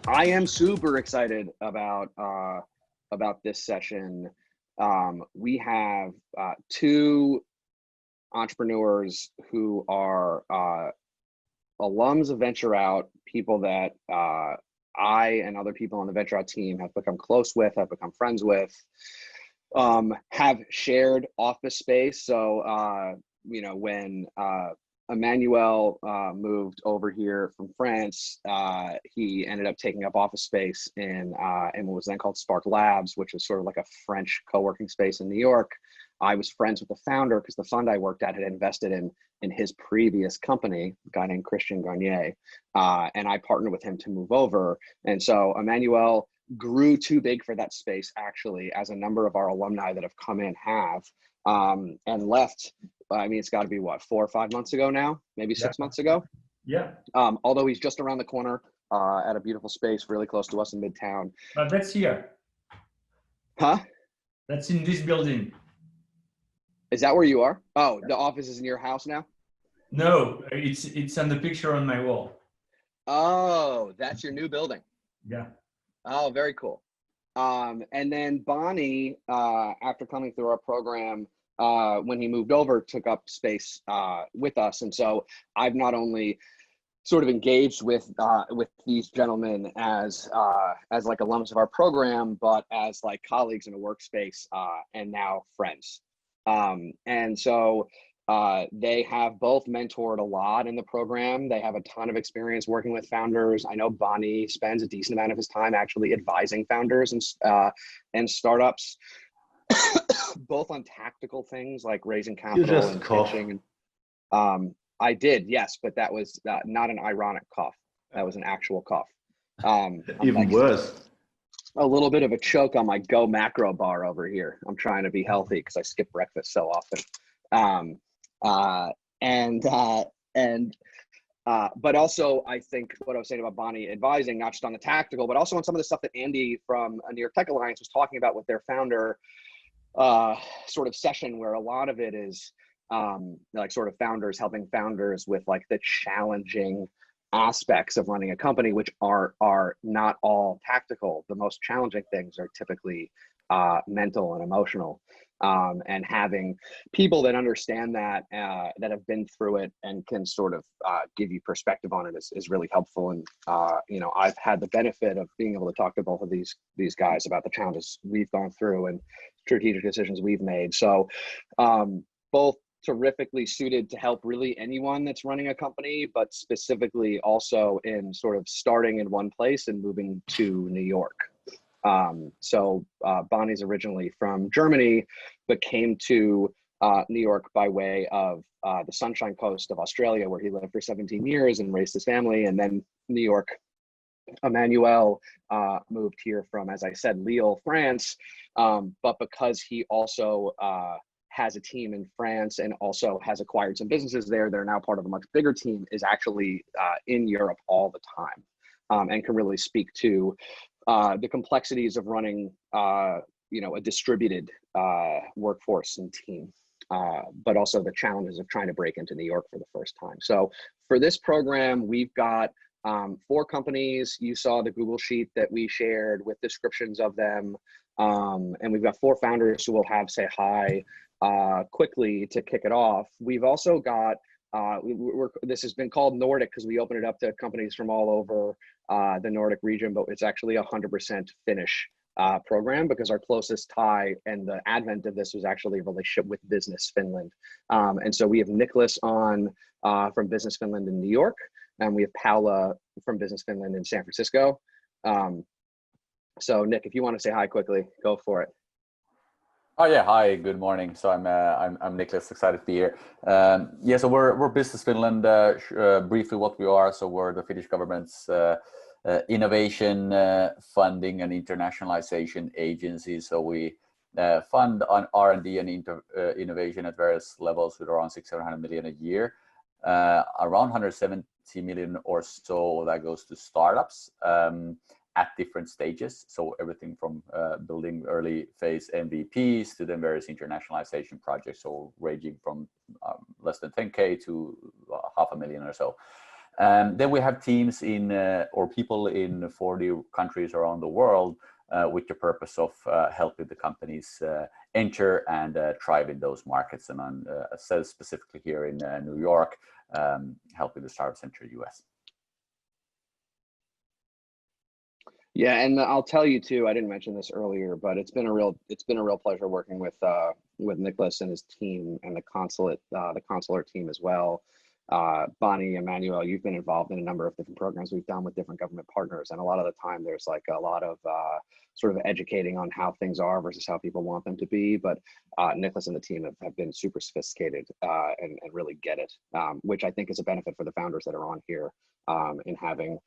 I am super excited about this session. We have two entrepreneurs who are alums of VentureOut, people that I and other people on the VentureOut team have become close with, have become friends with, have shared office space. So, you know, when Emmanuel moved over here from France, he ended up taking up office space in what was then called Spark Labs, which is sort of like a French co-working space in New York. I was friends with the founder because the fund I worked at had invested in his previous company, a guy named Christian Garnier, and I partnered with him to move over. And so Emmanuel grew too big for that space, actually, as a number of our alumni that have come in have, and left. I mean, it's got to be what, 4 or 5 months ago now, maybe 6 months ago. Yeah. Although he's just around the corner at a beautiful space really close to us in Midtown. That's here. Huh? That's in this building. Is that where you are? Oh, the office is in your house now? No, it's on the picture on my wall. Oh, that's your new building. Yeah. Oh, very cool. And then Bonny, after coming through our program, when he moved over, took up space with us. And so I've not only sort of engaged with these gentlemen as like alums of our program, but as like colleagues in a workspace, and now friends. And so they have both mentored a lot in the program. They have a ton of experience working with founders. I know Bonny spends a decent amount of his time actually advising founders and startups, both on tactical things like raising capital and pitching. I did, yes, but that was not an ironic cough. That was an actual cough. Even worse. A little bit of a choke on my Go Macro bar over here. I'm trying to be healthy because I skip breakfast so often. But also I think what I was saying about Bonny advising, not just on the tactical, but also on some of the stuff that Andy from New York Tech Alliance was talking about with their founder sort of session, where a lot of it is like sort of founders helping founders with like the challenging aspects of running a company, which are not all tactical. The most challenging things are typically mental and emotional, and having people that understand that that have been through it and can sort of give you perspective on it is really helpful. And you know, I've had the benefit of being able to talk to both of these guys about the challenges we've gone through and strategic decisions we've made. So both terrifically suited to help really anyone that's running a company, but specifically also in sort of starting in one place and moving to New York. So Bonny's originally from Germany, but came to New York by way of the Sunshine Coast of Australia, where he lived for 17 years and raised his family. And then New York. Emmanuel moved here from, as I said, Lille, France, but because he also has a team in France and also has acquired some businesses there, they're now part of a much bigger team, is actually in Europe all the time, and can really speak to the complexities of running you know, a distributed workforce and team, but also the challenges of trying to break into New York for the first time. So for this program, we've got 4 companies. You saw the Google sheet that we shared with descriptions of them, and we've got 4 founders who will have say hi quickly to kick it off. We've also got this has been called Nordic because we opened it up to companies from all over the Nordic region, but it's actually 100% Finnish program, because our closest tie and the advent of this was actually a relationship with Business Finland. And so we have Nicholas on from Business Finland in New York, and we have Paula from Business Finland in San Francisco. So Nick, if you want to say hi quickly, go for it. Oh yeah, hi, good morning. So I'm Nicholas, excited to be here. Yeah, so we're Business Finland. Briefly, what we are. So we're the Finnish government's innovation, funding, and internationalization agency. So we fund on R&D and innovation at various levels with around 600 million a year. Around 170 million or so that goes to startups at different stages. So everything from building early phase MVPs to then various internationalization projects. So ranging from less than 10K to 500,000 or so. Then we have teams in or people in 40 countries around the world with the purpose of helping the companies enter and thrive in those markets. And I'm specifically here in New York, helping the startups enter US. Yeah, and I'll tell you too, I didn't mention this earlier, but it's been a real pleasure working with Nicholas and his team and the consular team as well. Bonny, Emmanuel, you've been involved in a number of different programs we've done with different government partners, and a lot of the time there's like a lot of sort of educating on how things are versus how people want them to be. But Nicholas and the team have been super sophisticated and really get it, which I think is a benefit for the founders that are on here in having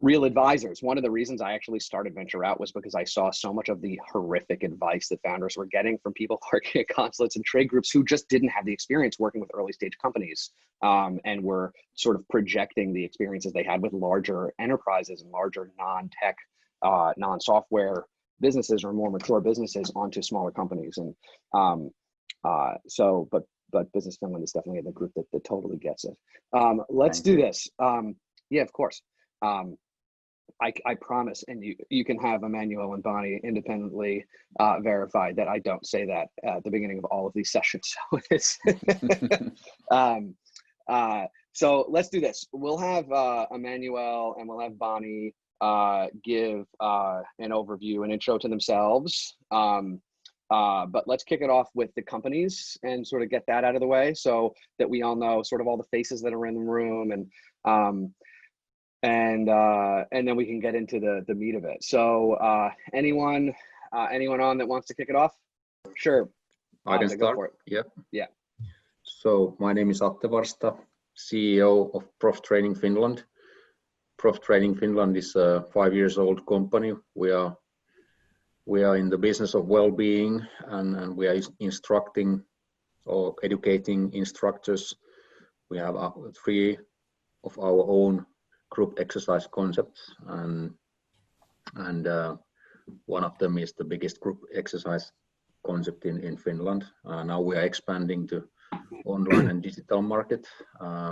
real advisors. One of the reasons I actually started VentureOut was because I saw so much of the horrific advice that founders were getting from people working at consulates and trade groups who just didn't have the experience working with early stage companies and were sort of projecting the experiences they had with larger enterprises and larger non-tech, non-software businesses or more mature businesses onto smaller companies. And but Business Finland is definitely the group that totally gets it. Let's do this. Yeah, of course. I promise, and you can have Emmanuel and Bonny independently verified that I don't say that at the beginning of all of these sessions. So it's so let's do this. We'll have Emmanuel and we'll have Bonny give an overview, an intro to themselves. But let's kick it off with the companies and sort of get that out of the way so that we all know sort of all the faces that are in the room and then we can get into the meat of it. So anyone on that wants to kick it off? Sure. I can start. For it. Yep. Yeah. So my name is Atte Varsta, CEO of Prof Training Finland. Prof Training Finland is a 5 years old company. We are in the business of well-being and we are instructing or educating instructors. We have 3 of our own group exercise concepts, and one of them is the biggest group exercise concept in Finland. Now we are expanding to online and digital market.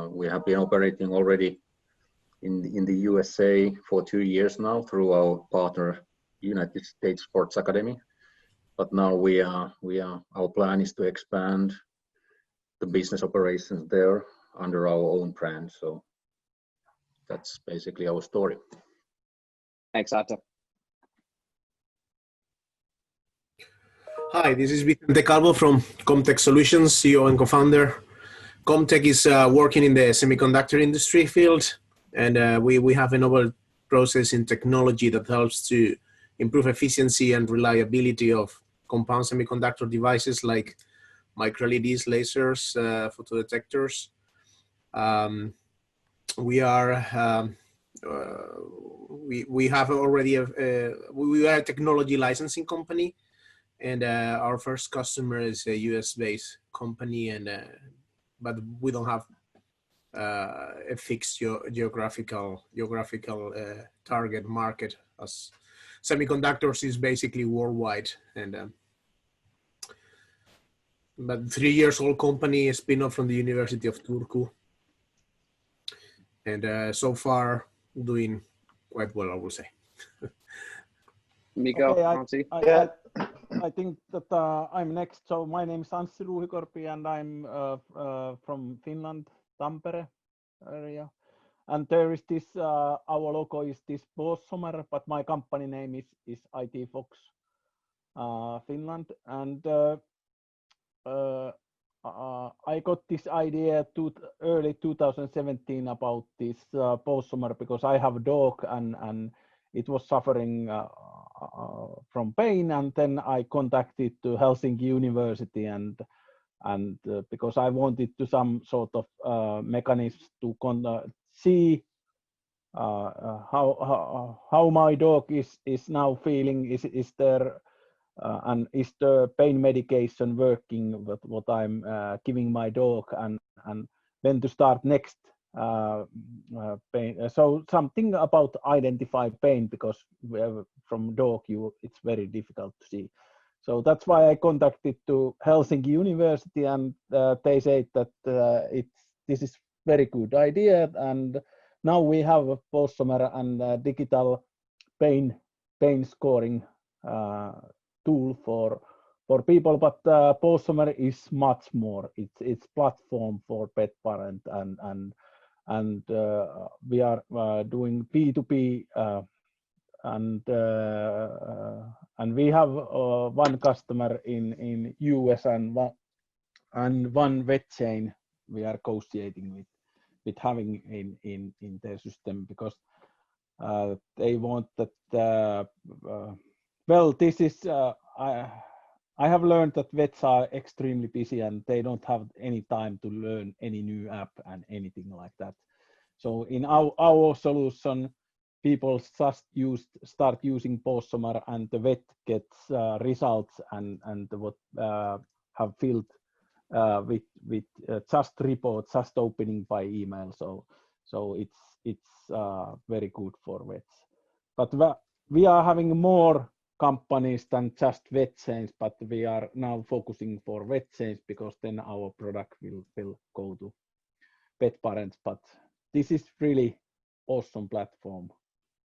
We have been operating already in the USA for 2 years now through our partner United States Sports Academy, but now our plan is to expand the business operations there under our own brand. So that's basically our story. Thanks, Atte. Hi, this is Vicente Calvo from Comtech Solutions, CEO and co-founder. Comtech is working in the semiconductor industry field, and we have a novel process in technology that helps to improve efficiency and reliability of compound semiconductor devices like micro-LEDs, lasers, photodetectors. We are we are a technology licensing company, and our first customer is a US-based company, and but we don't have a fixed geographical target market, as semiconductors is basically worldwide. And but 3 years old company, a spin-off from the University of Turku, and so far doing quite well, I would say. Miko, okay, I think that I'm next. So my name is Anssi Ruuhikorpi, and I'm from Finland, Tampere area. And there is this, our logo is this Bossommer, but my company name is IT Fox Finland. And I got this idea early 2017 about this Bossommer because I have a dog and it was suffering from pain, and then I contacted to Helsinki University and because I wanted to some sort of mechanism to see how my dog is now feeling. Is there and is the pain medication working with what I'm giving my dog, and when to start next pain. So something about identify pain, because from dog it's very difficult to see. So that's why I contacted to Helsinki University, and they said that this is very good idea, and now we have a post-summer and digital pain scoring tool for people, but post-summer is much more. It's platform for pet parent and we are doing P2P and we have one customer in US and one vet chain we are negotiating with having in their system, because they want that. Well, this is I have learned that vets are extremely busy and they don't have any time to learn any new app and anything like that. So in our solution, people just start using post-summer and the vet gets results and what have filled with just report, just opening by email. So it's very good for vets. But we are having more companies than just vet chains, but we are now focusing for vet chains because then our product will go to pet parents. But this is really awesome platform,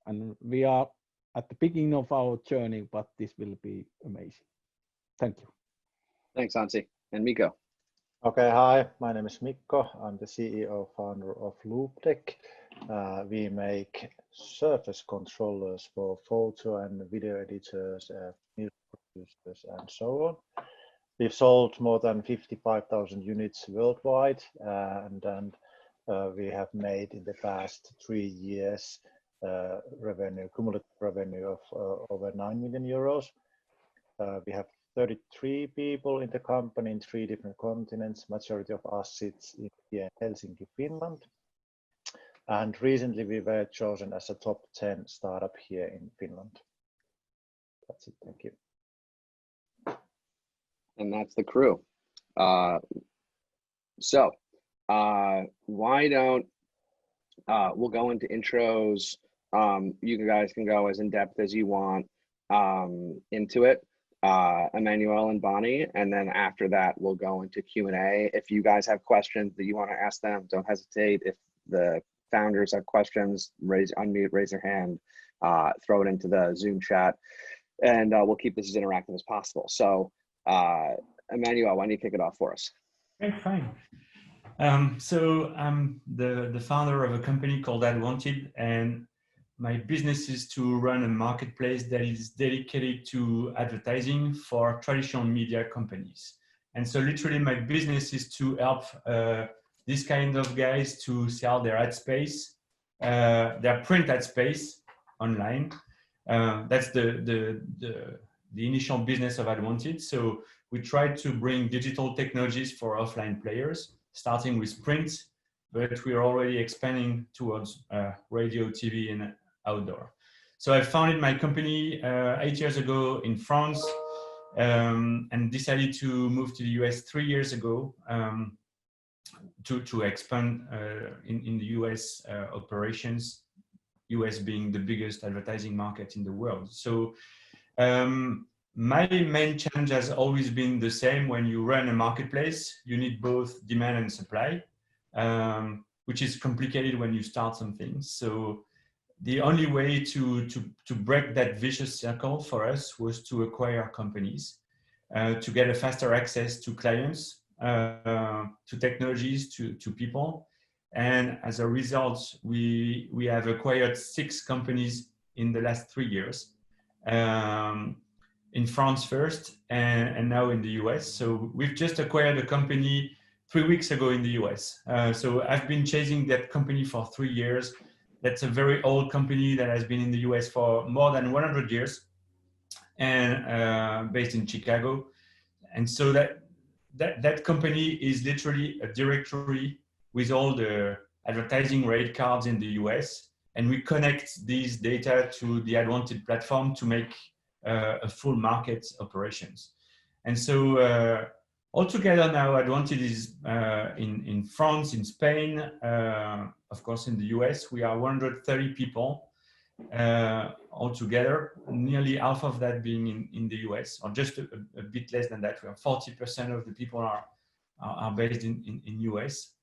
and we are at the beginning of our journey, but this will be amazing. Thank you. Thanks, Anssi. And Mikko. Okay, hi, my name is Mikko. I'm the CEO founder of Looptec. We make surface controllers for photo and video editors, music producers, and so on. We've sold more than 55,000 units worldwide, and we have made in the past 3 years cumulative revenue of over 9 million euros. We have 33 people in the company in 3 different continents. Majority of us sits here in Helsinki, Finland. And recently we were chosen as a top 10 startup here in Finland. That's it, thank you. And that's the crew. Why don't we'll go into intros. You guys can go as in depth as you want into it. Emmanuel and Bonny, and then after that we'll go into Q&A. If you guys have questions that you want to ask them, don't hesitate. If the founders have questions, unmute, raise your hand, throw it into the Zoom chat, and we'll keep this as interactive as possible. So Emmanuel, why don't you kick it off for us? Okay, fine. So I'm the founder of a company called AdWanted, and my business is to run a marketplace that is dedicated to advertising for traditional media companies. And so literally my business is to help these kind of guys to sell their ad space, their print ad space online. That's the initial business of AdWanted. So we try to bring digital technologies for offline players, starting with print, but we are already expanding towards radio, TV, and outdoor. So I founded my company 8 years ago in France, and decided to move to the US 3 years ago to expand in the US operations, US being the biggest advertising market in the world. So my main challenge has always been the same. When you run a marketplace, you need both demand and supply, which is complicated when you start something. So the only way to break that vicious circle for us was to acquire companies, to get a faster access to clients, to technologies, to people. And as a result, we have acquired 6 companies in the last 3 years, in France first, and now in the US. So we've just acquired a company 3 weeks ago in the US. So I've been chasing that company for 3 years. That's a very old company that has been in the US for more than 100 years and based in Chicago. And so that company is literally a directory with all the advertising rate cards in the US. And we connect these data to the AdWanted platform to make a full market operations. And so altogether now AdWanted is in France, in Spain, of course in the US, we are 130 people altogether, nearly half of that being in the US, or just a bit less than that. We are 40% of the people are based in US.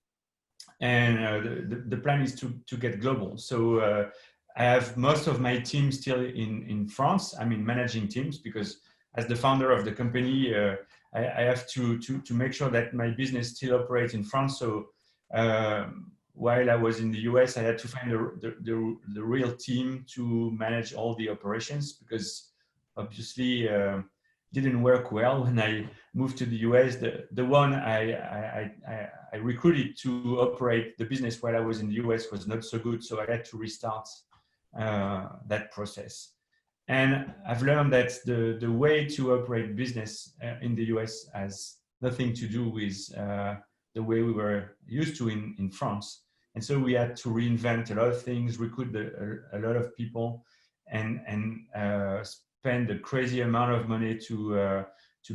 and the plan is to get global. So I have most of my team still in France. I mean, managing teams, because as the founder of the company, I have to make sure that my business still operates in France. So while I was in the US, I had to find the real team to manage all the operations, because obviously didn't work well when I moved to the US. The one I recruited to operate the business while I was in the US was not so good, so I had to restart that process. And I've learned that the way to operate business in the US has nothing to do with the way we were used to in France. And so we had to reinvent a lot of things, recruit a lot of people, and spend a crazy amount of money to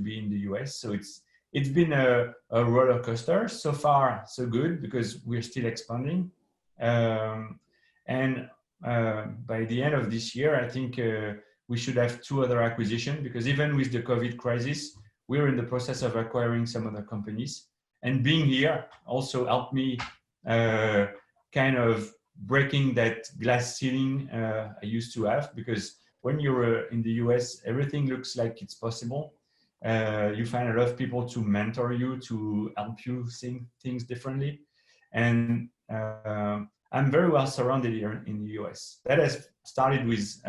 be in the US. So it's been a roller coaster. So far, so good, because we're still expanding. And by the end of this year, I think we should have 2 other acquisitions, because even with the COVID crisis, we're in the process of acquiring some other companies. And being here also helped me kind of breaking that glass ceiling I used to have, because when you're in the US, everything looks like it's possible. You find a lot of people to mentor you, to help you think things differently. And I'm very well surrounded here in the US. That has started with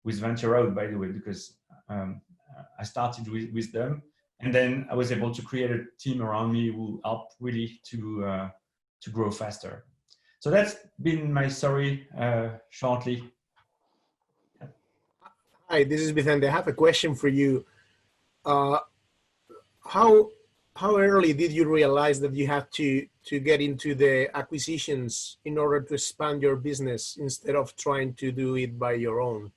VentureOut, by the way, because I started with them. And then I was able to create a team around me who helped really to grow faster. So that's been my story shortly. Hi, this is Vicente. I have a question for you. How early did you realize that you had to get into the acquisitions in order to expand your business instead of trying to do it by your own?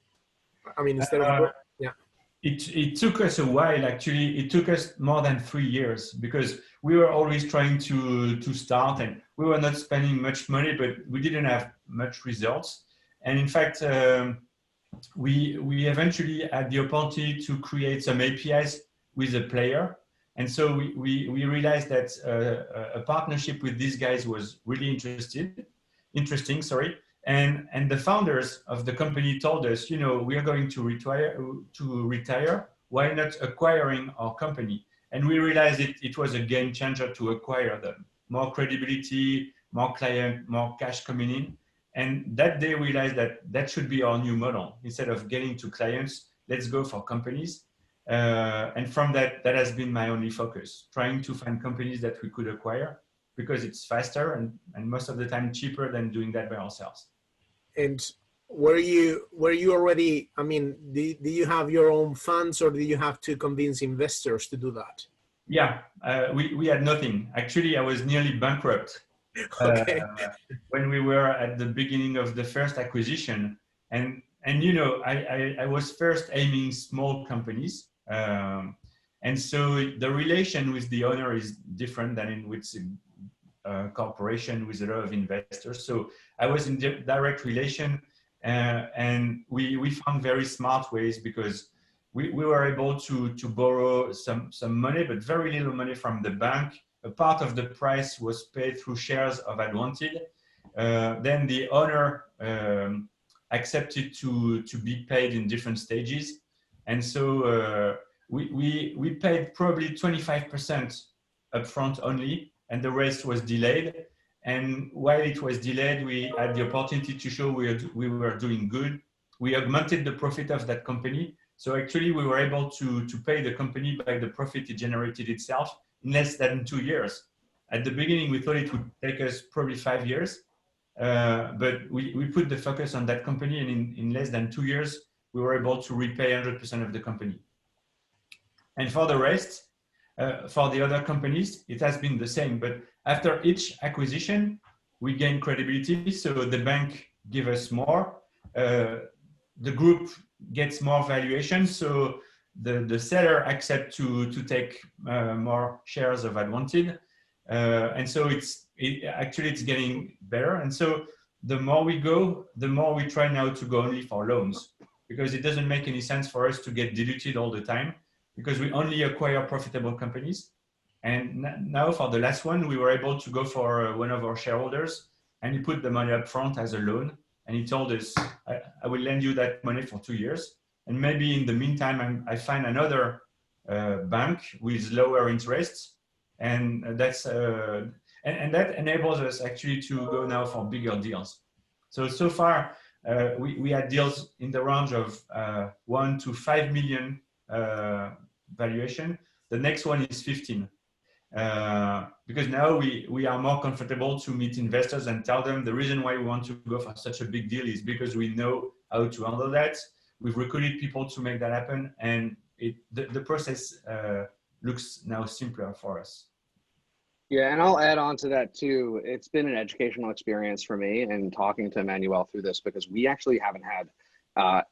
I mean, instead of yeah. It took us a while, actually. It took us more than 3 years, because we were always trying to start, and we were not spending much money, but we didn't have much results. And in fact, we eventually had the opportunity to create some APIs with a player. And so we realized that a partnership with these guys was really interesting. And the founders of the company told us, you know, we are going to retire. Why not acquiring our company? And we realized it was a game changer to acquire them. More credibility, more client, more cash coming in. And that day we realized that should be our new model. Instead of getting to clients, let's go for companies. And from that has been my only focus, trying to find companies that we could acquire, because it's faster and most of the time cheaper than doing that by ourselves. And were you already, I mean, do you have your own funds, or do you have to convince investors to do that? Yeah, we had nothing. Actually, I was nearly bankrupt Okay. when we were at the beginning of the first acquisition. And you know, I was first aiming small companies. And so the relation with the owner is different than in with a corporation with a lot of investors. So I was in direct relation, and we found very smart ways, because we were able to borrow some money, but very little money from the bank. A part of the price was paid through shares of AdWanted. Then the owner accepted to be paid in different stages. And so we paid probably 25% upfront only, and the rest was delayed. And while it was delayed, we had the opportunity to show we were doing good. We augmented the profit of that company. So actually we were able to pay the company by the profit it generated itself in less than 2 years. At the beginning, we thought it would take us probably 5 years, but we put the focus on that company, and in less than 2 years, we were able to repay 100% of the company. And for the rest, for the other companies, it has been the same. But after each acquisition, we gain credibility. So the bank gives us more. The group gets more valuation. So the seller accepts to take more shares of AdWanted. And so it's getting better. And so the more we go, the more we try now to go only for loans, because it doesn't make any sense for us to get diluted all the time, because we only acquire profitable companies. And now for the last one, we were able to go for one of our shareholders, and he put the money up front as a loan. And he told us, I will lend you that money for 2 years. And maybe in the meantime, I find another bank with lower interests. And that's and that enables us actually to go now for bigger deals. So far, we had deals in the range of 1 to 5 million valuation. The next one is 15. Because now we are more comfortable to meet investors and tell them the reason why we want to go for such a big deal is because we know how to handle that. We've recruited people to make that happen, and the process looks now simpler for us. Yeah, and I'll add on to that too. It's been an educational experience for me and talking to Emmanuel through this, because we actually haven't had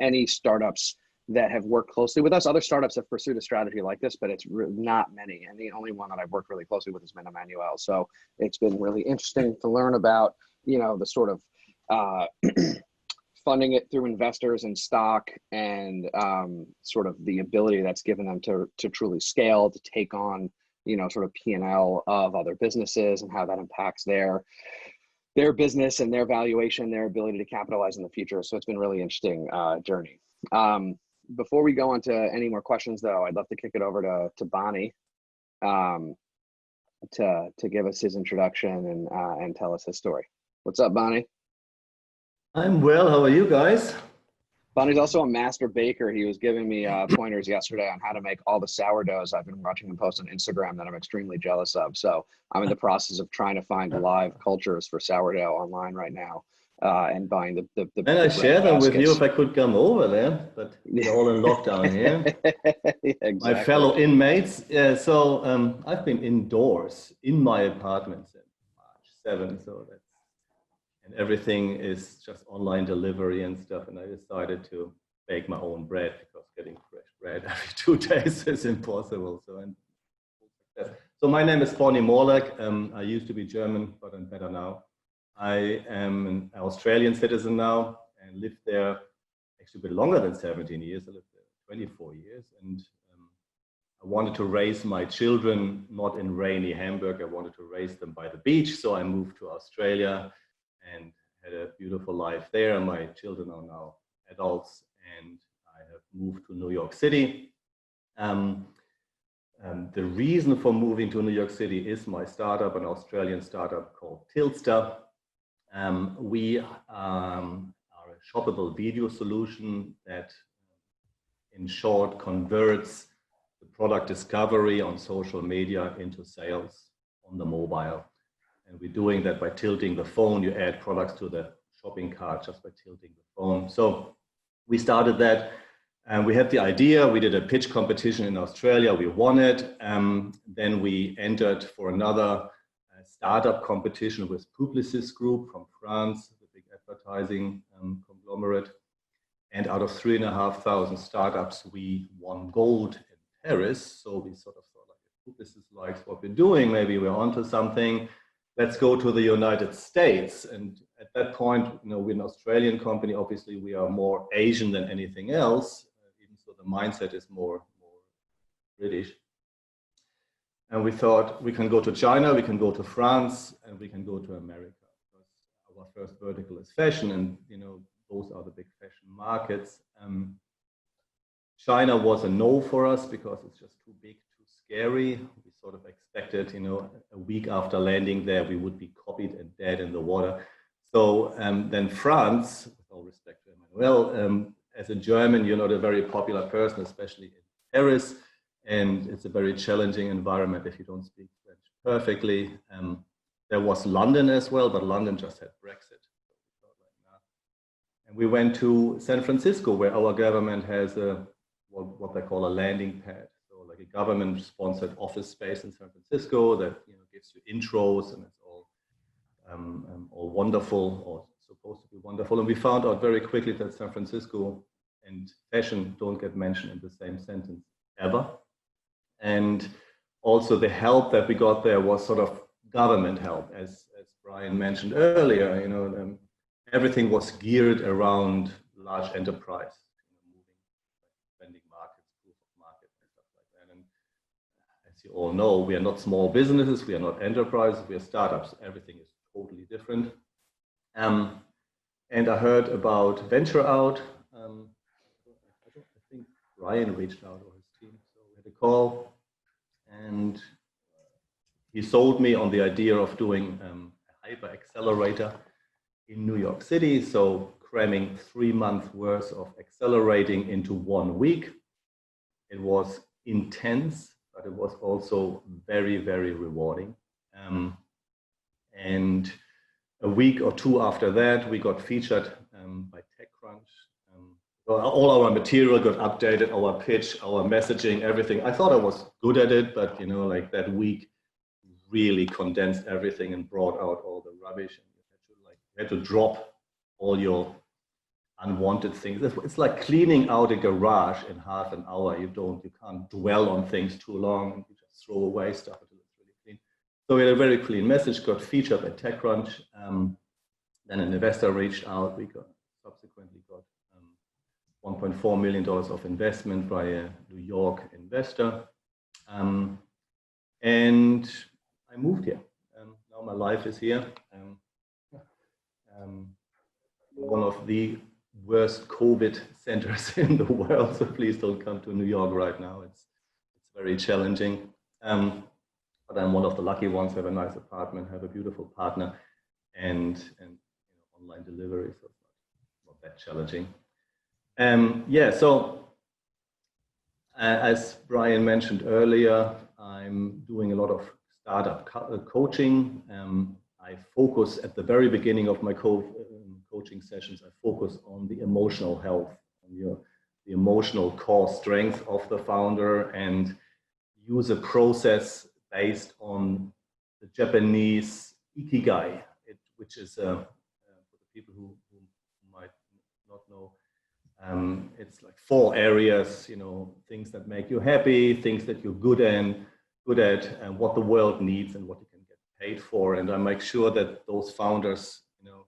any startups that have worked closely with us. Other startups have pursued a strategy like this, but it's not many. And the only one that I've worked really closely with has been Emmanuel. So it's been really interesting to learn about, the sort of funding it through investors and stock, and sort of the ability that's given them to truly scale, to take on, sort of P&L of other businesses, and how that impacts their business and their valuation, their ability to capitalize in the future. So it's been a really interesting journey. Before we go on to any more questions, though, I'd love to kick it over to Bonny to give us his introduction and tell us his story. What's up, Bonny? I'm well. How are you guys? Bonny's also a master baker. He was giving me pointers yesterday on how to make all the sourdoughs I've been watching him post on Instagram that I'm extremely jealous of. So I'm in the process of trying to find live cultures for sourdough online right now. And buying the and I share them with you if I could come over there, but we're all in lockdown here. Yeah, exactly. My fellow inmates. Yeah, so I've been indoors in my apartment since March 7th, so that's, and everything is just online delivery and stuff. And I decided to bake my own bread, because getting fresh bread every 2 days is impossible. So my name is Bonny Morlak. I used to be German, but I'm better now. I am an Australian citizen now and lived there actually a bit longer than 17 years. I lived there 24 years, and I wanted to raise my children not in rainy Hamburg. I wanted to raise them by the beach. So I moved to Australia and had a beautiful life there. My children are now adults, and I have moved to New York City. The reason for moving to New York City is my startup, an Australian startup called Tilsta. We are a shoppable video solution that, in short, converts the product discovery on social media into sales on the mobile. And we're doing that by tilting the phone. You add products to the shopping cart just by tilting the phone. So we started that, and we had the idea. We did a pitch competition in Australia. We won it. Then we entered for another startup competition with Publicis Group from France, the big advertising conglomerate. And out of 3,500 startups, we won gold in Paris. So we sort of thought, like, if Publicis likes what we're doing, maybe we're onto something. Let's go to the United States. And at that point, we're an Australian company. Obviously, we are more Asian than anything else, even so the mindset is more British. And we thought, we can go to China, we can go to France, and we can go to America. Because our first vertical is fashion, and those are the big fashion markets. China was a no for us because it's just too big, too scary. We sort of expected, a week after landing there, we would be copied and dead in the water. So then France, with all respect to Emmanuel, as a German, you're not a very popular person, especially in Paris. And it's a very challenging environment if you don't speak French perfectly. There was London as well, but London just had Brexit. And we went to San Francisco, where our government has what they call a landing pad. So like a government-sponsored office space in San Francisco that gives you intros, and it's all wonderful, or supposed to be wonderful. And we found out very quickly that San Francisco and fashion don't get mentioned in the same sentence ever. And also the help that we got there was sort of government help, as Brian mentioned earlier. Everything was geared around large enterprise, moving spending markets, proof of market, and stuff like that. And as as you all know, we are not small businesses, we are not enterprises, we are startups. Everything is totally different. And I heard about VentureOut. I think Ryan reached out, or his team. So we had a call, and he sold me on the idea of doing a hyper accelerator in New York City. So cramming 3 months worth of accelerating into 1 week. It was intense, but it was also very, very rewarding. And a week or two after that, we got featured by TechCrunch. All our material got updated, our pitch, our messaging, everything. I thought I was good at it, but you know, like that week really condensed everything and brought out all the rubbish. And you had to drop all your unwanted things. It's like cleaning out a garage in half an hour. You can't dwell on things too long, and you just throw away stuff until it's really clean. So we had a very clean message, got featured by TechCrunch. Then an investor reached out. We subsequently got $1.4 million of investment by a New York investor. And I moved here. Now my life is here. One of the worst COVID centers in the world, so please don't come to New York right now. It's very challenging. But I'm one of the lucky ones, have a nice apartment, have a beautiful partner, and you know, online delivery, so it's not that challenging. Yeah, so as Brian mentioned earlier, I'm doing a lot of startup coaching. I focus at the very beginning of my coaching sessions, I focus on the emotional health, on the emotional core strength of the founder, and use a process based on the Japanese ikigai, which is, for the people who might not know, it's like 4 areas, you know, things that make you happy, things that you're good at, and what the world needs and what you can get paid for. And I make sure that those founders, you know,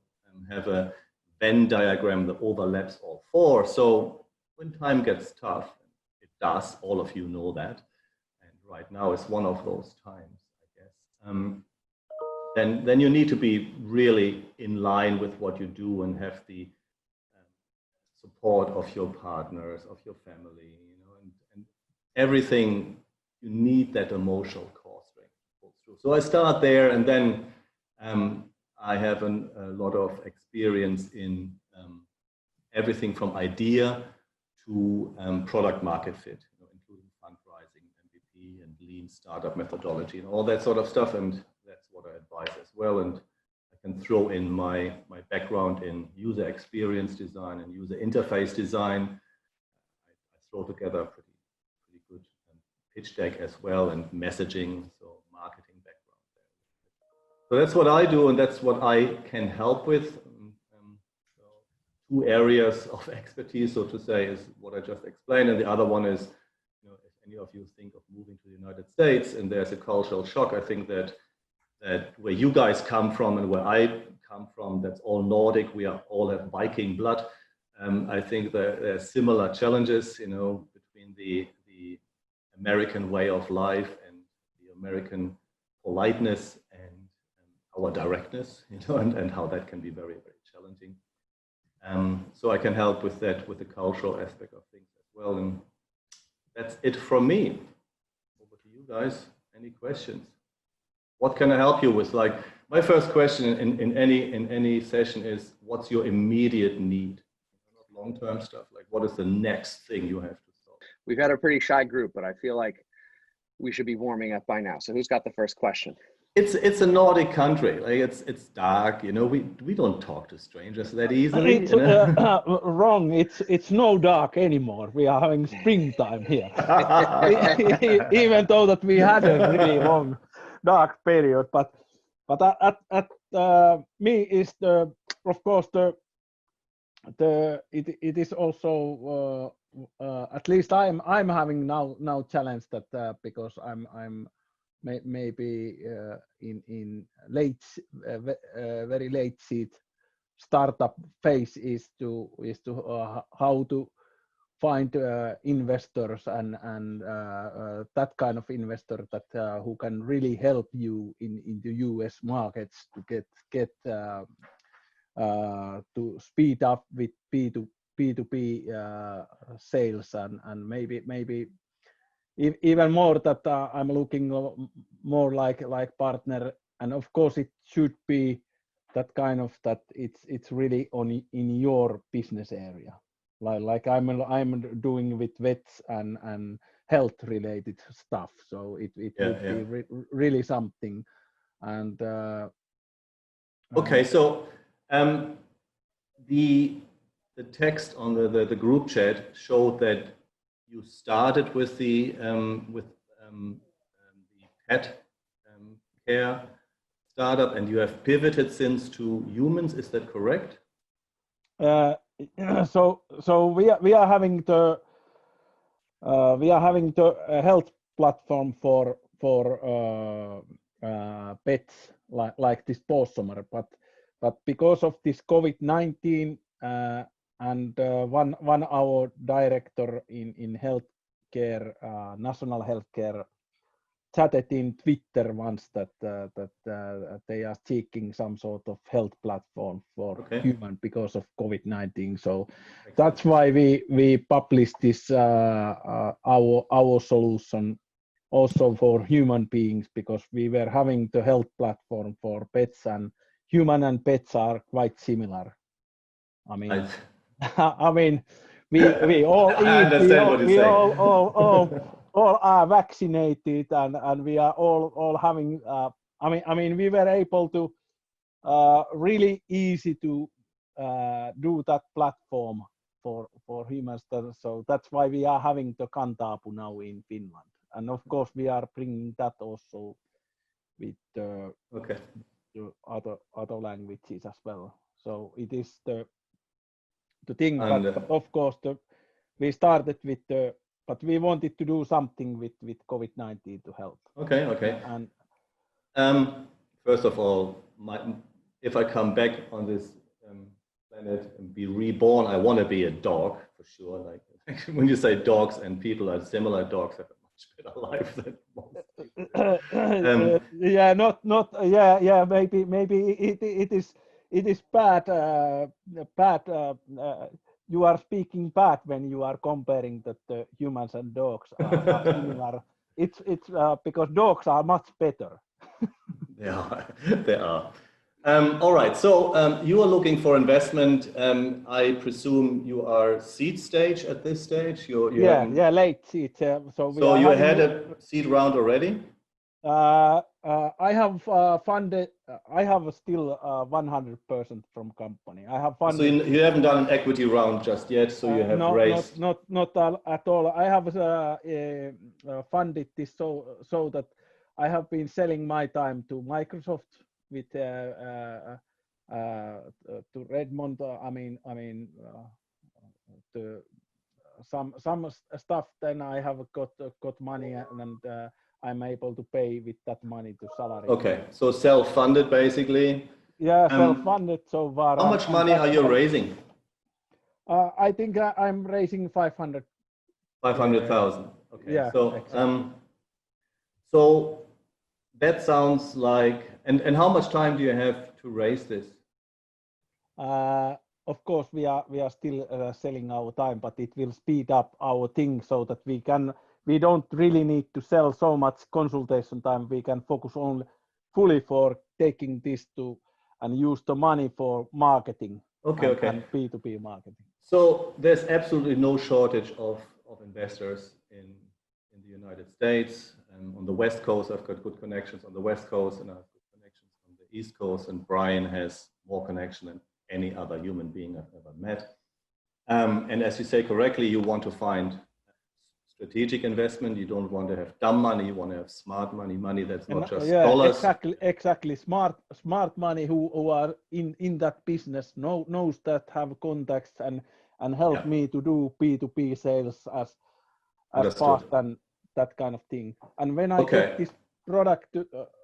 have a Venn diagram that overlaps all 4. So when time gets tough, it does, all of you know that, and right now is one of those times, I guess, then you need to be really in line with what you do and have the support of your partners, of your family, you know, and everything. You need that emotional core strength. So I start there, and then I have a lot of experience in everything from idea to product market fit, you know, including fundraising, MVP, and lean startup methodology, and all that sort of stuff. And that's what I advise as well. And I can throw in my background in user experience design and user interface design. I throw together a pretty good pitch deck as well, and messaging, so marketing background there. So that's what I do, and that's what I can help with. So 2 areas of expertise, so to say, is what I just explained, and the other one is, you know, if any of you think of moving to the United States and there's a cultural shock, I think that where you guys come from and where I come from, that's all Nordic. We all have Viking blood. I think there are similar challenges, you know, between the American way of life and the American politeness and our directness, you know, and how that can be very, very challenging. So I can help with that, with the cultural aspect of things as well. And that's it from me. Over to you guys. Any questions? What can I help you with? Like, my first question in any session is, what's your immediate need? Not long-term stuff. Like, what is the next thing you have to solve? We've had a pretty shy group, but I feel like we should be warming up by now. So who's got the first question? It's a Nordic country. Like, it's dark. You know, we don't talk to strangers that easily. It's you know? wrong. It's no dark anymore. We are having springtime here. Even though that we had a really long dark period, but at me is the, of course, it is also at least I'm having now challenge that because I'm maybe in late very late seed startup phase is to how to find investors and that kind of investor that who can really help you in the US markets to get to speed up with P2P sales and maybe even more that I'm looking more like partner, and of course it should be that kind of that it's really in your business area, like I'm doing with vets and health related stuff, so it would be really something. And okay, so the text on the group chat showed that you started with the pet care startup, and you have pivoted since to humans. Is that correct? So we are having the health platform for pets like this post-summer, but because of this COVID-19 and one our director in healthcare, national healthcare, chatted in Twitter once that they are seeking some sort of health platform for human because of COVID-19. So that's why we published this our solution also for human beings, because we were having the health platform for pets, and human and pets are quite similar. I mean, I mean, we all eat, we all are vaccinated, and we are all having. I mean, we were able to really easy to do that platform for humans. So that's why we are having the Kantaapu now in Finland, and of course we are bringing that also with the other languages as well. So it is the thing, but of course we started with but we wanted to do something with COVID-19 to help. Okay. And first of all, if I come back on this planet and be reborn, I want to be a dog for sure. Like when you say dogs and people are similar, dogs have a much better life than most people. Maybe it is bad. You are speaking bad when you are comparing that the humans and dogs are similar. It's because dogs are much better. They are. All right. So you are looking for investment. I presume you are seed stage at this stage. Late seed. So you had a seed round already? I have funded. I have still 100% from company. I have funded. So you haven't done an equity round just yet. So you have raised. Not at all. I have funded this so that I have been selling my time to Microsoft with to Redmond. Some stuff. Then I have got money and. I'm able to pay with that money to salary. Okay, so self-funded basically. Yeah, self-funded so far. How much money are you raising? I think I'm raising 500. 500,000. Okay. Yeah. So exactly. So that sounds like. And how much time do you have to raise this? Of course, we are still selling our time, but it will speed up our thing so that we don't really need to sell so much consultation time. We can focus on fully for taking this to and use the money for marketing. And P2P marketing. So there's absolutely no shortage of investors in the United States. And on the West Coast, I've got good connections on the West Coast, and I've got connections on the East Coast. And Brian has more connection than any other human being I've ever met. And as you say correctly, you want to find strategic investment. You don't want to have dumb money. You want to have smart money, money that's not just dollars. Exactly. Smart money who are in that business, knows that, have contacts and help me to do P2P sales as fast and that kind of thing. And when I get this product,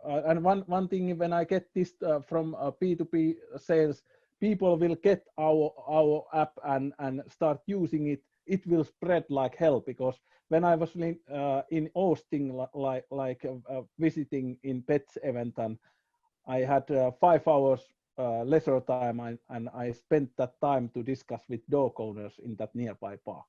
and one thing, when I get this from P2P sales, people will get our app and start using it. it will spread like hell, because when I was in Austin, visiting in Pets event, and I had 5 hours leisure time, and I spent that time to discuss with dog owners in that nearby park.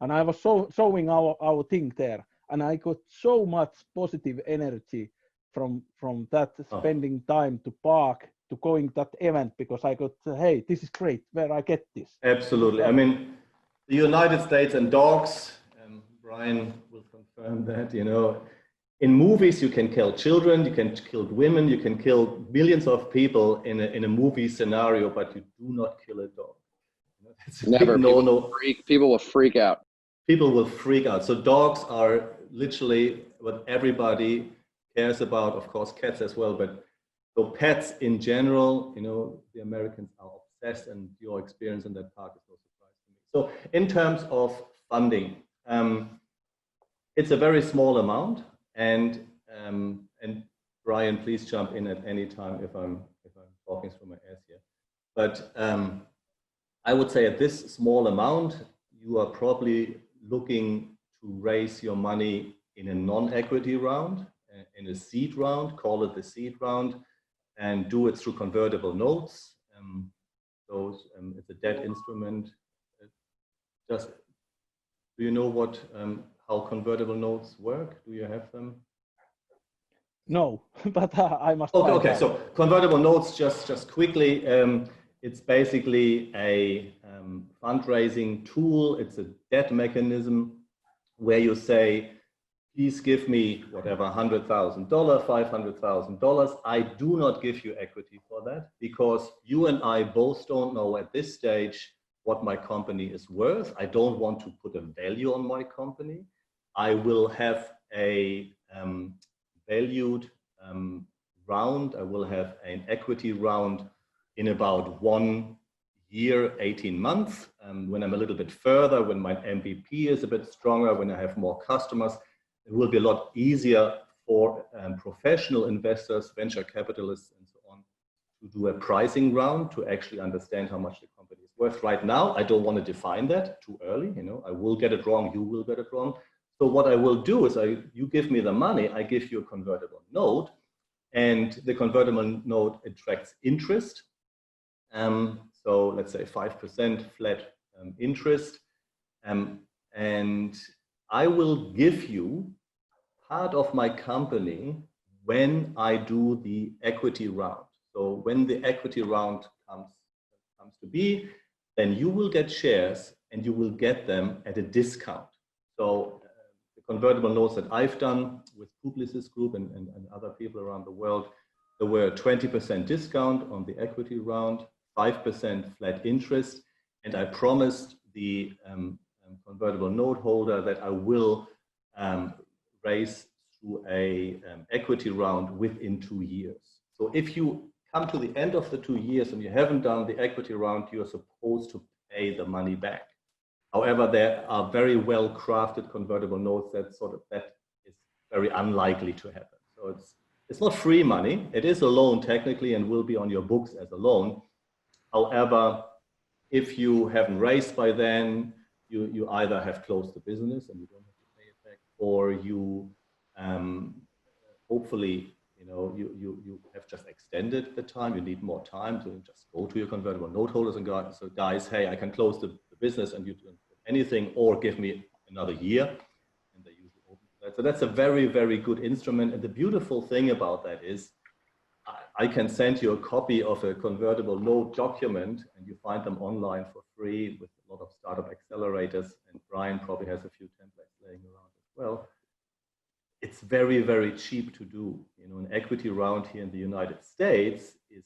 And I was showing our thing there, and I got so much positive energy from that, spending time to park, to going that event, because I got, hey, this is great, where I get this. Absolutely. I mean, the United States and dogs, Brian will confirm that, you know, in movies, you can kill children, you can kill women, you can kill millions of people in a movie scenario, but you do not kill a dog. You know, that's a Never. big no-no. People will freak out. People will freak out. So dogs are literally what everybody cares about. Of course, cats as well, but so pets in general, you know, the Americans are obsessed, and your experience in that park is no surprise to me. So in terms of funding, it's a very small amount, and Brian, please jump in at any time if I'm talking through my ass here. But I would say at this small amount, you are probably looking to raise your money in a non-equity round, in a seed round, call it the seed round, and do it through convertible notes. It's a debt instrument. Just, do you know what how convertible notes work? Do you have them? No, but I must. Okay. So convertible notes, just quickly, it's basically a fundraising tool. It's a debt mechanism where you say, please give me whatever, $100,000, $500,000. I do not give you equity for that, because you and I both don't know at this stage what my company is worth. I don't want to put a value on my company. I will have a valued round. I will have an equity round in about 1 year, 18 months. When I'm a little bit further, when my MVP is a bit stronger, when I have more customers, it will be a lot easier for professional investors, venture capitalists, and so on, to do a pricing round to actually understand how much the company is worth. Right now, I don't want to define that too early. You know, I will get it wrong, you will get it wrong. So what I will do is, you give me the money, I give you a convertible note, and the convertible note attracts interest. So let's say 5% flat interest, and I will give you part of my company when I do the equity round. So when the equity round comes to be, then you will get shares, and you will get them at a discount. So the convertible notes that I've done with Publicis Group and other people around the world, there were a 20% discount on the equity round, 5% flat interest, and I promised the convertible note holder that I will raise through a equity round within 2 years. So if you come to the end of the 2 years and you haven't done the equity round, you are supposed to pay the money back. However, there are very well crafted convertible notes that is very unlikely to happen. So it's not free money. It is a loan technically and will be on your books as a loan. However, if you haven't raised by then, you either have closed the business and you don't have to pay it back, or you hopefully, you know, you have just extended the time. You need more time to just go to your convertible note holders and go, so guys, hey, I can close the business and you don't do anything, or give me another year, and they usually open to that. So that's a very, very good instrument. And the beautiful thing about that is, I can send you a copy of a convertible note document, and you find them online for free with a lot of startup accelerators. And Brian probably has a few templates laying around as well. It's very, very cheap to do. You know, an equity round here in the United States is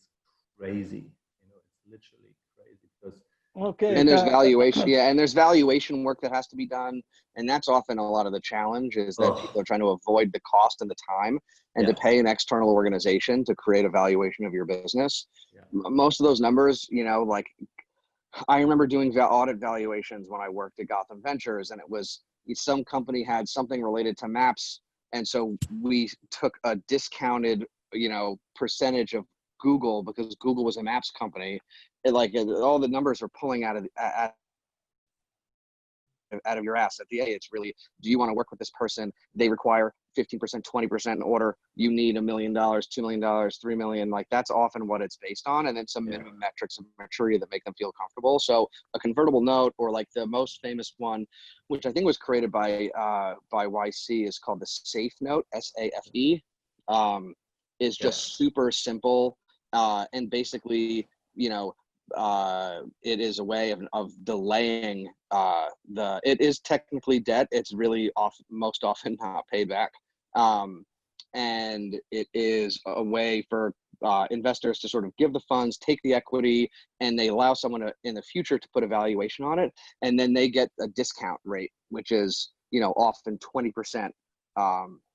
crazy. You know, it's literally crazy because. Okay. And there's valuation, and there's valuation work that has to be done, and that's often a lot of the challenge, is that people are trying to avoid the cost and the time, and to pay an external organization to create a valuation of your business. Most of those numbers, you know, like I remember doing audit valuations when I worked at Gotham Ventures, and it was some company had something related to maps, and so we took a discounted, you know, percentage of Google, because Google was a maps company. All the numbers are pulling out of out of your ass at the A. It's really, do you want to work with this person? They require 15%, 20% in order. You need $1 million, $2 million, $3 million. Like that's often what it's based on. And then some minimum metrics of maturity that make them feel comfortable. So a convertible note, or like the most famous one, which I think was created by YC, is called the SAFE note, SAFE, is just super simple. And basically, it is a way of delaying it is technically debt. It's really most often not paid back. And it is a way for investors to sort of give the funds, take the equity, and they allow someone to, in the future, to put a valuation on it. And then they get a discount rate, which is, often 20%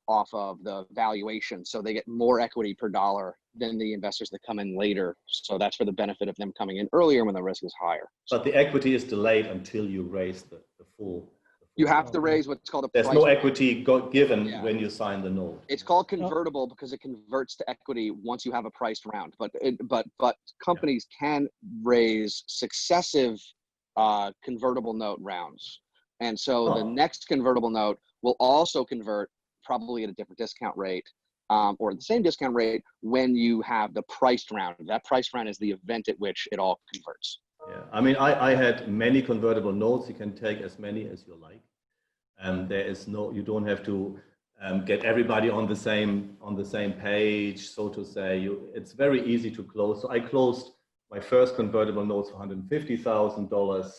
off of the valuation. So they get more equity per dollar than the investors that come in later. So that's for the benefit of them coming in earlier when the risk is higher. But the equity is delayed until you raise the full. You have to raise what's called a price. There's no equity given when you sign the note. It's called convertible because it converts to equity once you have a priced round. But companies can raise successive convertible note rounds. And so the next convertible note will also convert, probably at a different discount rate, or the same discount rate when you have the priced round. That priced round is the event at which it all converts. Yeah, I mean, I had many convertible notes. You can take as many as you like. You don't have to get everybody on the same page, so to say. It's very easy to close. So I closed my first convertible notes for $150,000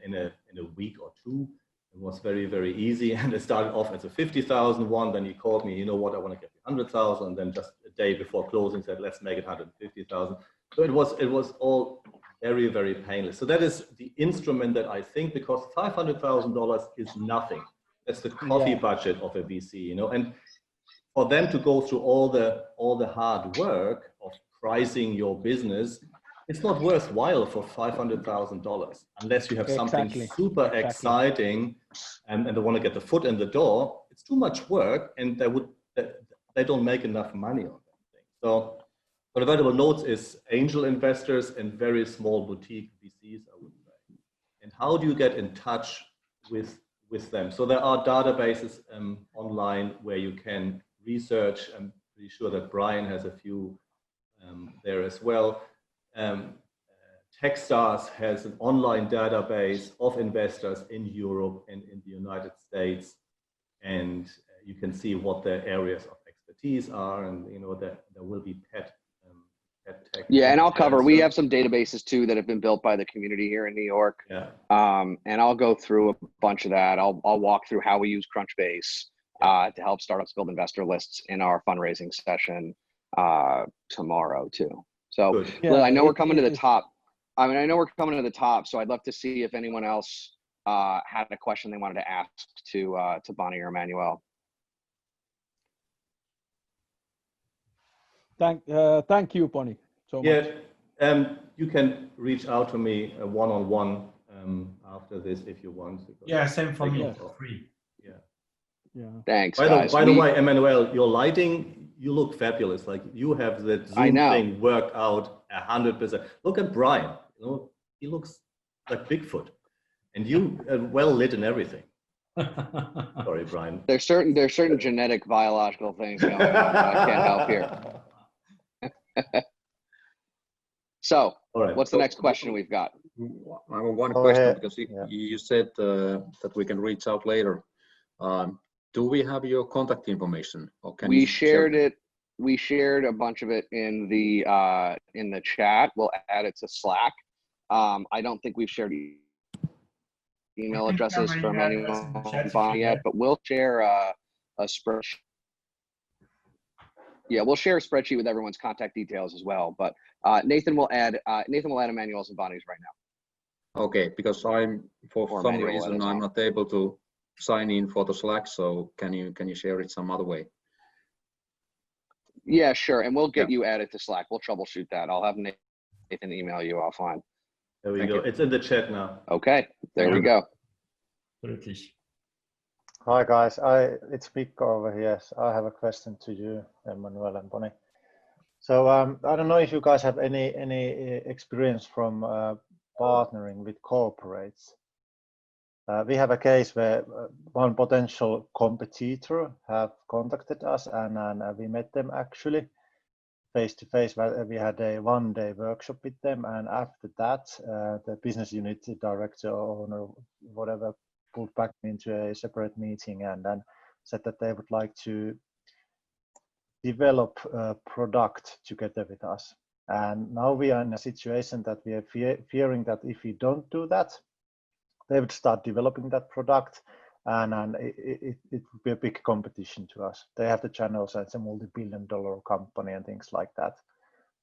in a week or two. It was very, very easy. And it started off as a $50,000 one. Then he called me, you know what, I want to get you $100,000. And then just a day before closing said, let's make it $150,000. So it was all very, very painless. So that is the instrument that I think, because $500,000 is nothing. That's the coffee budget of a VC, and for them to go through all the hard work of pricing your business, it's not worthwhile for $500,000 unless you have something super exciting and they want to get the foot in the door. It's too much work, and they don't make enough money on that thing. So convertible notes is angel investors and very small boutique VCs, I would say. And how do you get in touch with them? So there are databases online where you can research. I'm pretty sure that Brian has a few there as well. Techstars has an online database of investors in Europe and in the United States, and you can see what their areas of expertise are, and there will be pet tech. Yeah, and I'll cover. We have some databases too that have been built by the community here in New York. Yeah. And I'll go through a bunch of that. I'll walk through how we use Crunchbase to help startups build investor lists in our fundraising session tomorrow too. So I know we're coming to the top. So I'd love to see if anyone else had a question they wanted to ask to Bonny or Emmanuel. Thank you, Bonny, so much. You can reach out to me one-on-one after this if you want. Yeah, same for me. Free. Yeah. Thanks. By the way, Emmanuel, your lighting, you look fabulous. Like you have that Zoom thing worked out 100%. Look at Brian. He looks like Bigfoot, and you are well lit and everything. Sorry, Brian. There's certain genetic biological things going on. I can't help here. So, what's the next question we've got? I have one question because you said that we can reach out later. Do we have your contact information, or can we shared it? We shared a bunch of it in the chat. We'll add it to Slack. I don't think we've shared email addresses for Emmanuel and Bonny yet, but we'll share a spreadsheet. Yeah, we'll share a spreadsheet with everyone's contact details as well. But Nathan will add Emmanuel's and Bonny's right now. Okay, because for some reason I'm not able to sign in for the Slack. So can you share it some other way? Yeah, sure. And we'll get you added to Slack. We'll troubleshoot that. I'll have Nathan email you offline. There we go. It's in the chat now. Okay, there we go. Hi guys, it's Mikko over here. So I have a question to you, Emmanuel and Bonny. So I don't know if you guys have any experience from partnering with corporates. We have a case where one potential competitor have contacted us, and we met them actually face to face. We had a one-day workshop with them, and after that, the business unit director or whatever pulled back into a separate meeting and then said that they would like to develop a product together with us. And now we are in a situation that we are fearing that if we don't do that, they would start developing that product, and it would be a big competition to us. They have the channels, and it's a multi-billion-dollar company and things like that.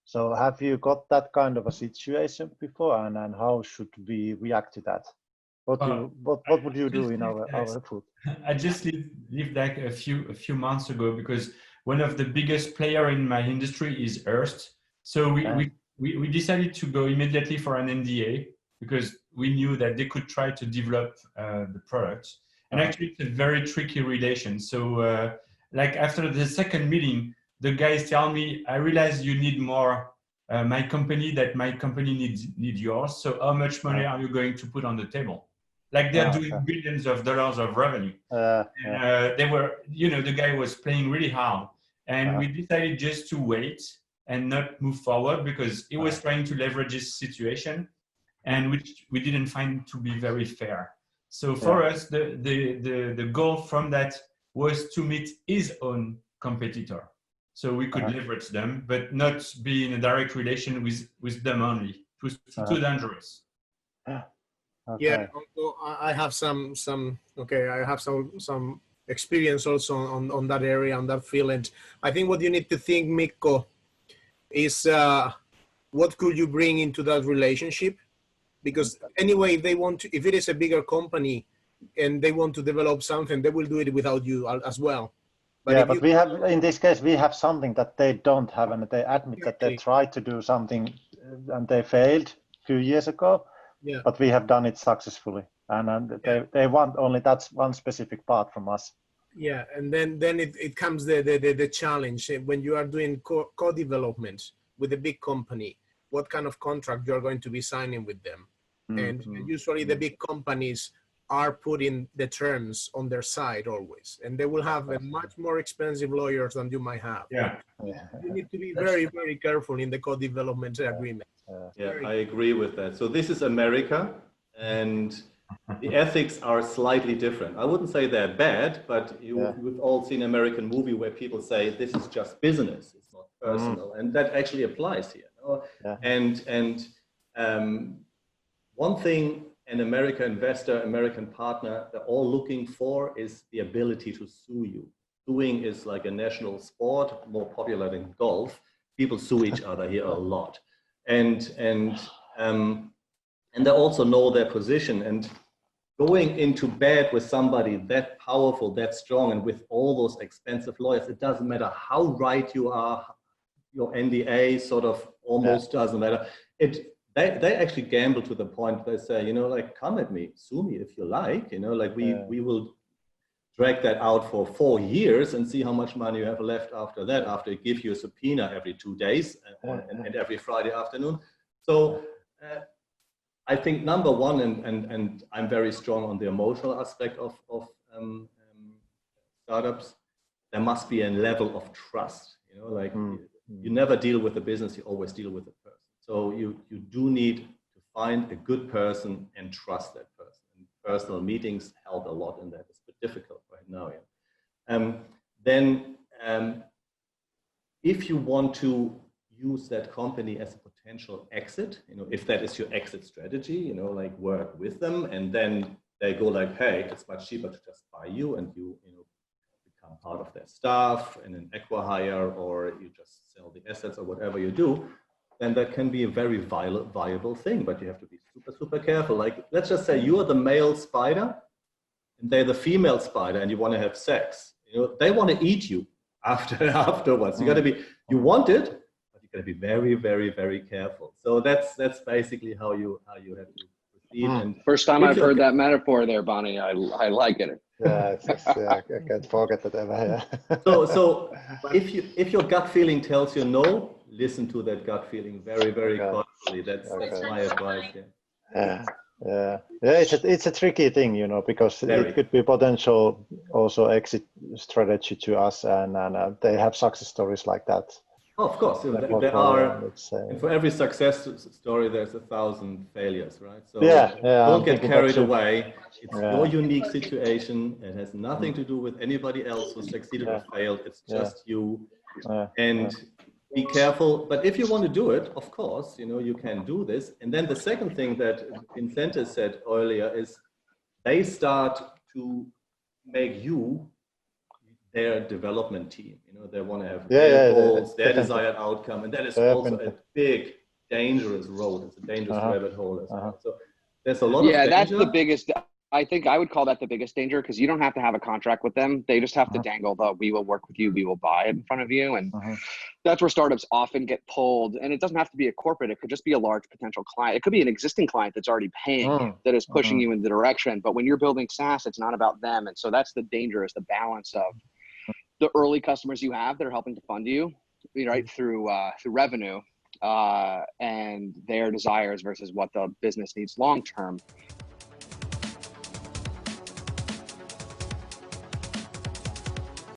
So have you got that kind of a situation before, and how should we react to that? What would you do in our food? I just lived like a few months ago, because one of the biggest player in my industry is Hearst. So we decided to go immediately for an NDA, because we knew that they could try to develop the product. And actually, it's a very tricky relation. So like after the second meeting, the guys tell me, I realize you need more my company, that my company need yours. So how much money are you going to put on the table? Like they're doing billions of dollars of revenue. They were, the guy was playing really hard. And we decided just to wait and not move forward, because he was trying to leverage his situation, and which we didn't find to be very fair. So for us, the goal from that was to meet his own competitor. So we could leverage them, but not be in a direct relation with them only. It was too dangerous. Yeah, I have some experience also on that area, on that field. And I think what you need to think, Mikko, is what could you bring into that relationship? Because anyway, they want to, if it is a bigger company and they want to develop something, they will do it without you as well. But we have, in this case, we have something that they don't have, and they admit that they tried to do something and they failed a few years ago. Yeah. But we have done it successfully, and they want only that's one specific part from us. Yeah, and then it comes the challenge when you are doing co-development with a big company. What kind of contract you're going to be signing with them? And usually the big companies are putting the terms on their side always, and they will have a much more expensive lawyers than you might have. You need to be very, very careful in the co-development agreement. I agree with that. So this is America, and the ethics are slightly different. I wouldn't say they're bad, but we've all seen an American movie where people say this is just business, it's not personal, and that actually applies here. And one thing an American investor, American partner, they're all looking for is the ability to sue you. Suing is like a national sport, more popular than golf. People sue each other here a lot. And they also know their position, and going into bed with somebody that powerful, that strong, and with all those expensive lawyers, it doesn't matter how right you are, your NDA sort of almost doesn't matter. They actually gamble to the point they say, like, come at me, sue me if you like, like we will drag that out for 4 years and see how much money you have left after that, after it gives you a subpoena every 2 days and every Friday afternoon. So I think number one, and I'm very strong on the emotional aspect of startups, there must be a level of trust, like you never deal with a business, you always deal with a person. So you do need to find a good person and trust that person. And personal meetings help a lot in that. It's a bit difficult right now. Then if you want to use that company as a potential exit, if that is your exit strategy, like work with them, and then they go like, hey, it's much cheaper to just buy you, and you become part of their staff in an acqui-hire, or you just sell the assets or whatever you do, then that can be a very viable thing, but you have to be super, super careful. Like, let's just say you are the male spider and they're the female spider, and you want to have sex. They want to eat you afterwards. You want it, but you got to be very, very, very careful. So that's basically how you have to proceed. And first time I've heard that metaphor there, Bonny. I like it. I can't forget that ever. So if your gut feeling tells you no, listen to that gut feeling very, very cautiously. That's my advice. Yeah, it's a tricky thing, you know, because Very. it could be potential also exit strategy to us, and they have success stories like that. Oh, of course, there are. And for every success story, there's 1,000 failures, right? So don't get carried away. It's your unique situation. It has nothing to do with anybody else who succeeded or failed. It's just you. And be careful. But if you want to do it, of course, you know, you can do this. And then the second thing that Vincente said earlier is they start to make you their development team. You know, they want to have their goals, their desired outcome, and that is also a big, dangerous road. It's a dangerous rabbit hole as well. So there's a lot of danger. That's the biggest. I think I would call that the biggest danger, because you don't have to have a contract with them. They just have to dangle the "we will work with you, we will buy it" in front of you, and that's where startups often get pulled. And it doesn't have to be a corporate; it could just be a large potential client. It could be an existing client that's already paying you, that is pushing you in the direction. But when you're building SaaS, it's not about them, and so that's the danger: is the balance of the early customers you have that are helping to fund you, right, through revenue, and their desires versus what the business needs long term.